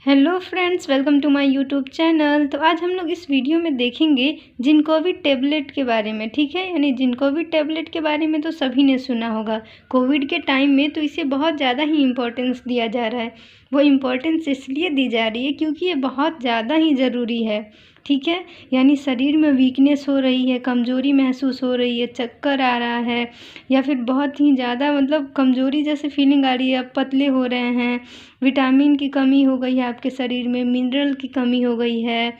Hello friends, welcome to my YouTube channel. तो आज हम लोग इस वीडियो में देखेंगे जिनकोविड टैबलेट के बारे में। ठीक है, यानी जिनकोविड टैबलेट के बारे में तो सभी ने सुना होगा। कोविड के टाइम में तो इसे बहुत ज़्यादा ही इम्पोर्टेंस दिया जा रहा है। वो इम्पोर्टेंस इसलिए दी जा रही है क्योंकि ये बहुत ज़्यादा ही ज़रूरी है। ठीक है, यानी शरीर में वीकनेस हो रही है, कमज़ोरी महसूस हो रही है, चक्कर आ रहा है या फिर बहुत ही ज़्यादा कमज़ोरी जैसे फीलिंग आ रही है, आप पतले हो रहे हैं, विटामिन की कमी हो गई है आपके शरीर में, मिनरल की कमी हो गई है।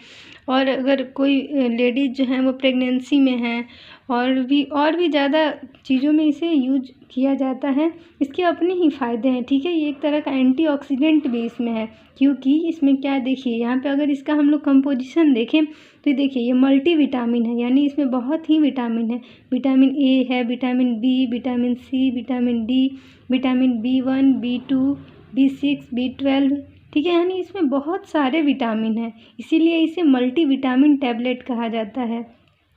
और अगर कोई लेडीज़ जो हैं वो प्रेगनेंसी में हैं और भी ज़्यादा चीज़ों में इसे यूज किया जाता है। इसके अपने ही फ़ायदे हैं। ठीक है, ये एक तरह का एंटीऑक्सीडेंट भी इसमें है क्योंकि इसमें क्या देखिए, यहाँ पे अगर इसका हम लोग कंपोजिशन देखें तो देखिए ये मल्टी विटामिन है, यानी इसमें बहुत ही विटामिन है। विटामिन ए है, vitamin B, vitamin C, vitamin D, vitamin B1, B2, B6, B12। ठीक है, यानी इसमें बहुत सारे विटामिन हैं, इसीलिए इसे मल्टी विटामिन टैबलेट कहा जाता है।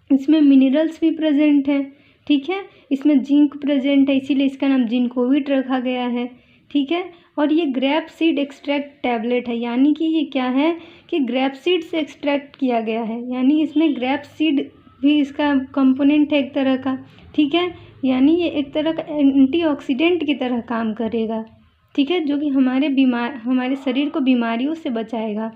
इसमें मिनरल्स भी प्रेजेंट हैं। ठीक है, इसमें जिंक प्रेजेंट है, इसीलिए इसका नाम जिंकोविट रखा गया है। ठीक है, और ये ग्रेप सीड एक्सट्रैक्ट टैबलेट है, यानी कि ये क्या है कि ग्रेप सीड से एक्सट्रैक्ट किया गया है, यानी इसमें ग्रेप सीड भी इसका कंपोनेंट है एक तरह का। ठीक है, यानी ये एक तरह का एंटीऑक्सीडेंट की तरह काम करेगा। ठीक है, जो कि हमारे शरीर को बीमारियों से बचाएगा।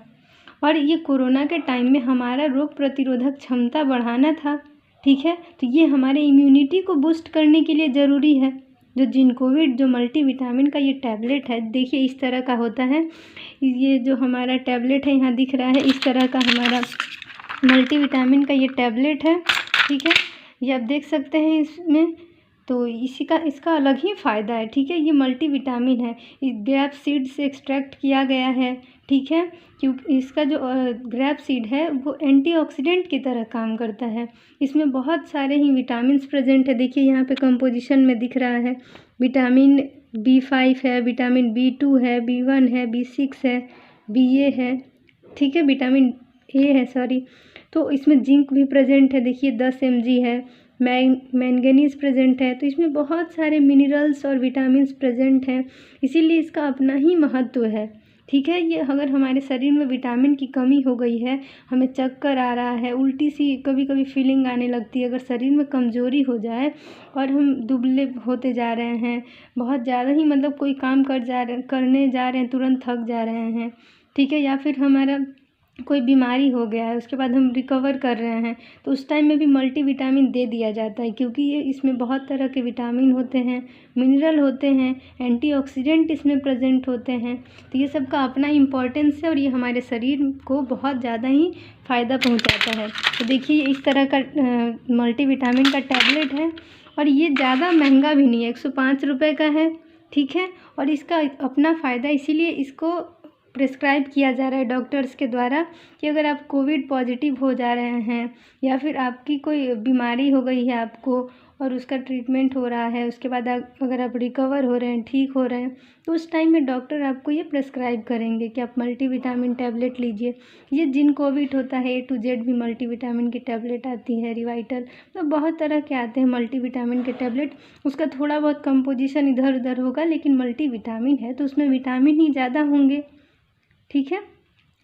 और ये कोरोना के टाइम में हमारा रोग प्रतिरोधक क्षमता बढ़ाना था। ठीक है, तो ये हमारे इम्यूनिटी को बूस्ट करने के लिए ज़रूरी है। जो जिनकोविड जो मल्टीविटामिन का ये टैबलेट है, देखिए इस तरह का होता है। ये जो हमारा टैबलेट है यहाँ दिख रहा है, इस तरह का हमारा मल्टीविटामिन का ये टैबलेट है। ठीक है, ये आप देख सकते हैं इसमें, तो इसका अलग ही फ़ायदा है। ठीक है, ये मल्टीविटामिन है, इस ग्रेप सीड से एक्सट्रैक्ट किया गया है। ठीक है, क्योंकि इसका जो ग्रेप सीड है वो एंटीऑक्सीडेंट की तरह काम करता है। इसमें बहुत सारे ही विटामिन्स प्रेजेंट है। देखिए यहाँ पे कंपोजिशन में दिख रहा है, विटामिन B5 है, विटामिन B2 है, B1 है, B6 है, BA है। ठीक है, विटामिन ए है, सॉरी। तो इसमें जिंक भी प्रेजेंट है, देखिए 10 mg है। मैंगनीज प्रेजेंट है। तो इसमें बहुत सारे मिनरल्स और विटामिन्स प्रेजेंट हैं, इसीलिए इसका अपना ही महत्व है। ठीक है, ये अगर हमारे शरीर में विटामिन की कमी हो गई है, हमें चक्कर आ रहा है, उल्टी सी कभी कभी फीलिंग आने लगती है, अगर शरीर में कमज़ोरी हो जाए और हम दुबले होते जा रहे हैं, बहुत ज़्यादा ही कोई काम करने जा रहे हैं, तुरंत थक जा रहे हैं। ठीक है, या फिर हमारा कोई बीमारी हो गया है, उसके बाद हम रिकवर कर रहे हैं, तो उस टाइम में भी मल्टीविटामिन दे दिया जाता है क्योंकि ये इसमें बहुत तरह के विटामिन होते हैं, मिनरल होते हैं, एंटीऑक्सीडेंट इसमें प्रेजेंट होते हैं। तो ये सब का अपना इम्पोर्टेंस है और ये हमारे शरीर को बहुत ज़्यादा ही फ़ायदा पहुंचाता है। तो देखिए इस तरह का मल्टीविटामिन का टैबलेट है और ये ज़्यादा महंगा भी नहीं है, 105 रुपये का है। ठीक है, और इसका अपना फ़ायदा, इसीलिए इसको प्रिस्क्राइब किया जा रहा है डॉक्टर्स के द्वारा कि अगर आप कोविड पॉजिटिव हो जा रहे हैं या फिर आपकी कोई बीमारी हो गई है आपको और उसका ट्रीटमेंट हो रहा है, उसके बाद अगर आप रिकवर हो रहे हैं, ठीक हो रहे हैं, तो उस टाइम में डॉक्टर आपको ये प्रिस्क्राइब करेंगे कि आप मल्टीविटामिन टैबलेट लीजिए। ये जिनकोविड होता है, A to Z भी मल्टीविटामिन की टैबलेट आती है, रिवाइटल, तो बहुत तरह के आते हैं मल्टीविटामिन के टैबलेट। उसका थोड़ा बहुत कंपोजिशन इधर उधर होगा, लेकिन मल्टीविटामिन है तो उसमें विटामिन ही ज़्यादा होंगे। ठीक है,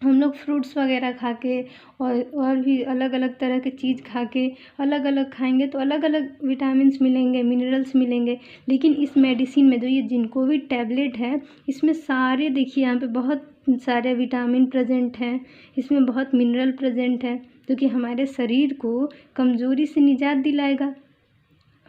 हम लोग फ्रूट्स वगैरह खा के और भी अलग अलग तरह के चीज़ खा के अलग अलग खाएंगे तो अलग अलग विटामिन्स मिलेंगे, मिनरल्स मिलेंगे। लेकिन इस मेडिसिन में जो ये जिनकोविड टैबलेट है, इसमें सारे देखिए यहाँ पे बहुत सारे विटामिन प्रेजेंट हैं, इसमें बहुत मिनरल प्रेजेंट है जो कि हमारे शरीर को कमज़ोरी से निजात दिलाएगा।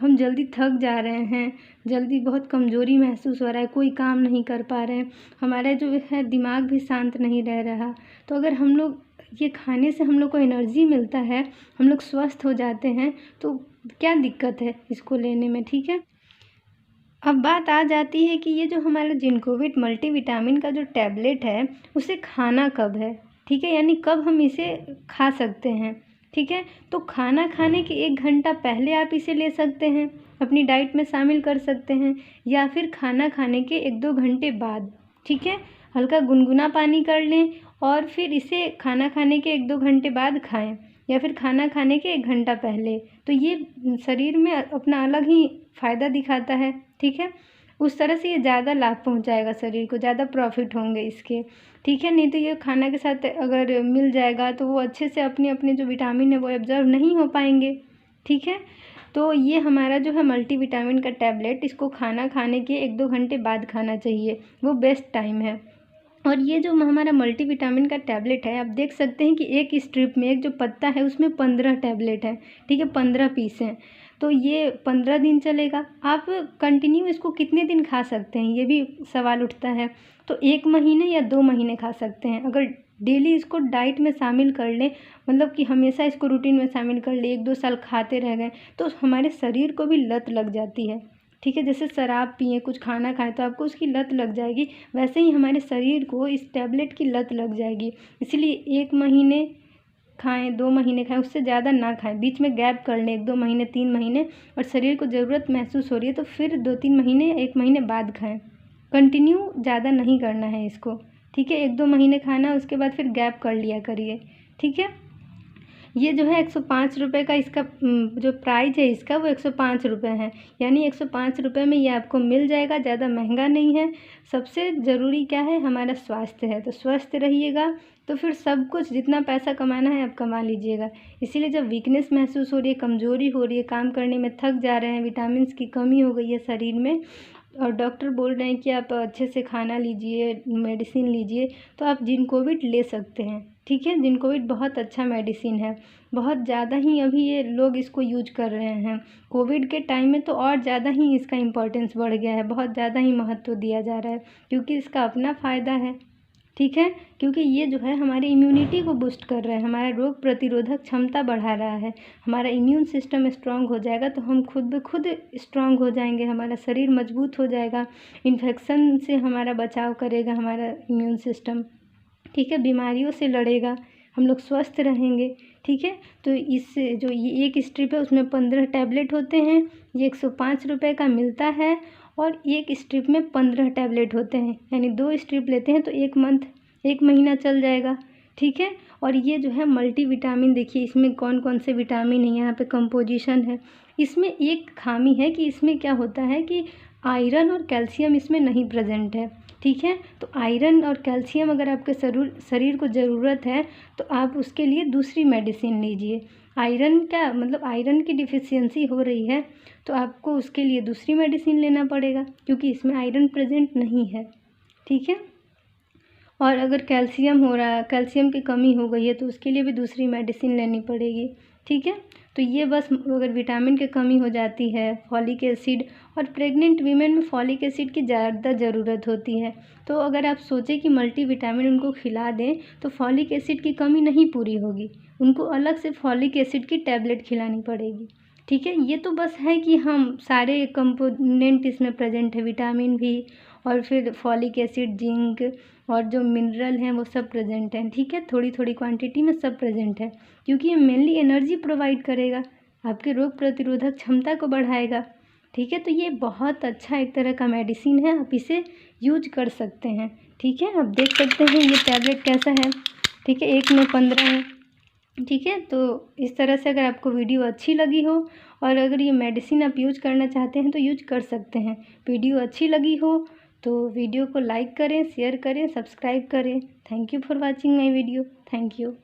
हम जल्दी थक जा रहे हैं, जल्दी बहुत कमज़ोरी महसूस हो रहा है, कोई काम नहीं कर पा रहे हैं, हमारा जो है दिमाग भी शांत नहीं रह रहा। तो अगर हम लोग ये खाने से हम लोग को एनर्जी मिलता है, हम लोग स्वस्थ हो जाते हैं, तो क्या दिक्कत है इसको लेने में। ठीक है, अब बात आ जाती है कि ये जो हमारा जिनकोविट मल्टीविटामिन का जो टैबलेट है, उसे खाना कब है। ठीक है, यानी कब हम इसे खा सकते हैं। ठीक है, तो खाना खाने के 1 घंटा पहले आप इसे ले सकते हैं, अपनी डाइट में शामिल कर सकते हैं, या फिर खाना खाने के 1-2 घंटे बाद। ठीक है, हल्का गुनगुना पानी कर लें और फिर इसे खाना खाने के 1-2 घंटे बाद खाएं, या फिर खाना खाने के 1 घंटा पहले। तो ये शरीर में अपना अलग ही फ़ायदा दिखाता है। ठीक है, उस तरह से ये ज़्यादा लाभ पहुंचाएगा शरीर को, ज़्यादा प्रॉफिट होंगे इसके, ठीक है। नहीं तो ये खाना के साथ अगर मिल जाएगा तो वो अच्छे से अपने अपने जो विटामिन है वो एब्जॉर्व नहीं हो पाएंगे, ठीक है। तो ये हमारा जो है मल्टीविटामिन का टैबलेट, इसको खाना खाने के 1-2 घंटे बाद खाना चाहिए, वो बेस्ट टाइम है। और ये जो हमारा मल्टीविटामिन का टैबलेट है, आप देख सकते हैं कि एक स्ट्रिप में, एक जो पत्ता है उसमें 15 टैबलेट है, ठीक है, 15 पीस हैं। तो ये 15 दिन चलेगा। आप कंटिन्यू इसको कितने दिन खा सकते हैं, ये भी सवाल उठता है। तो 1 महीने या 2 महीने खा सकते हैं। अगर डेली इसको डाइट में शामिल कर लें, मतलब कि हमेशा इसको रूटीन में शामिल कर लें, 1-2 साल खाते रह गए, तो हमारे शरीर को भी लत लग जाती है, ठीक है। जैसे शराब पिए, कुछ खाना खाएं तो आपको उसकी लत लग जाएगी, वैसे ही हमारे शरीर को इस टैबलेट की लत लग जाएगी। इसीलिए 1 महीने खाएं, 2 महीने खाएं, उससे ज़्यादा ना खाएं, बीच में गैप कर लें 1-2 महीने, 3 महीने, और शरीर को ज़रूरत महसूस हो रही है तो फिर 2-3 महीने, 1 महीने बाद खाएं। कंटिन्यू ज़्यादा नहीं करना है इसको, ठीक है। 1-2 महीने खाना, उसके बाद फिर गैप कर लिया करिए, ठीक है। ये जो है 105 रुपये का इसका जो प्राइस है इसका, वो 105 रुपये है, यानी 105 रुपये में ये आपको मिल जाएगा, ज़्यादा महंगा नहीं है। सबसे ज़रूरी क्या है, हमारा स्वास्थ्य है, तो स्वस्थ रहिएगा तो फिर सब कुछ, जितना पैसा कमाना है आप कमा लीजिएगा। इसीलिए जब वीकनेस महसूस हो रही है, कमज़ोरी हो रही है, काम करने में थक जा रहे हैं, विटामिन्स की कमी हो गई है शरीर में, और डॉक्टर बोल रहे हैं कि आप अच्छे से खाना लीजिए, मेडिसिन लीजिए, तो आप जिंकोविट ले सकते हैं, ठीक है। जिंकोविट बहुत अच्छा मेडिसिन है, बहुत ज़्यादा ही अभी ये लोग इसको यूज कर रहे हैं। कोविड के टाइम में तो और ज़्यादा ही इसका इम्पोर्टेंस बढ़ गया है, बहुत ज़्यादा ही महत्व दिया जा रहा है, क्योंकि इसका अपना फ़ायदा है, ठीक है। क्योंकि ये जो है हमारी इम्यूनिटी को बूस्ट कर रहा है, हमारा रोग प्रतिरोधक क्षमता बढ़ा रहा है, हमारा इम्यून सिस्टम स्ट्रांग हो जाएगा तो हम खुद ब खुद स्ट्रांग हो जाएंगे, हमारा शरीर मजबूत हो जाएगा, इन्फेक्शन से हमारा बचाव करेगा हमारा इम्यून सिस्टम, ठीक है, बीमारियों से लड़ेगा, हम लोग स्वस्थ रहेंगे, ठीक है। तो इससे जो ये एक स्ट्रिप है उसमें 15 टैबलेट होते हैं, ये 105 रुपये का मिलता है, और एक स्ट्रिप में 15 टैबलेट होते हैं, यानी 2 स्ट्रिप लेते हैं तो 1 महीना चल जाएगा, ठीक है। और ये जो है मल्टीविटामिन, देखिए इसमें कौन कौन से विटामिन है, यहाँ पे कंपोजिशन है। इसमें एक खामी है कि इसमें क्या होता है कि आयरन और कैल्शियम इसमें नहीं प्रेजेंट है, ठीक है। तो आयरन और कैल्शियम अगर आपके शरीर को ज़रूरत है तो आप उसके लिए दूसरी मेडिसिन लीजिए। आयरन का मतलब आयरन की डिफिशियंसी हो रही है तो आपको उसके लिए दूसरी मेडिसिन लेना पड़ेगा, क्योंकि इसमें आयरन प्रेजेंट नहीं है, ठीक है। और अगर कैल्शियम हो रहा है, कैल्शियम की कमी हो गई है तो उसके लिए भी दूसरी मेडिसिन लेनी पड़ेगी, ठीक है। तो ये बस अगर विटामिन की कमी हो जाती है, फॉलिक एसिड, और प्रेग्नेंट वीमेन में फॉलिक एसिड की ज़्यादा ज़रूरत होती है, तो अगर आप सोचें कि मल्टीविटामिन उनको खिला दें तो फॉलिक एसिड की कमी नहीं पूरी होगी, उनको अलग से फॉलिक एसिड की टैबलेट खिलानी पड़ेगी, ठीक है। ये तो बस है कि हम सारे कंपोनेंट इसमें प्रेजेंट है, विटामिन भी, और फिर फॉलिक एसिड, जिंक, और जो मिनरल हैं वो सब प्रेजेंट हैं, ठीक है। थोड़ी थोड़ी क्वांटिटी में सब प्रेजेंट है, क्योंकि ये मेनली एनर्जी प्रोवाइड करेगा, आपके रोग प्रतिरोधक क्षमता को बढ़ाएगा, ठीक है। तो ये बहुत अच्छा एक तरह का मेडिसिन है, आप इसे यूज कर सकते हैं, ठीक है। आप देख सकते हैं ये टैबलेट कैसा है, ठीक है, 1 में 15 है, ठीक है। तो इस तरह से अगर आपको वीडियो अच्छी लगी हो और अगर ये मेडिसिन आप यूज करना चाहते हैं तो यूज कर सकते हैं। वीडियो अच्छी लगी हो तो वीडियो को लाइक करें, शेयर करें, सब्सक्राइब करें। Thank you for watching my video. Thank you.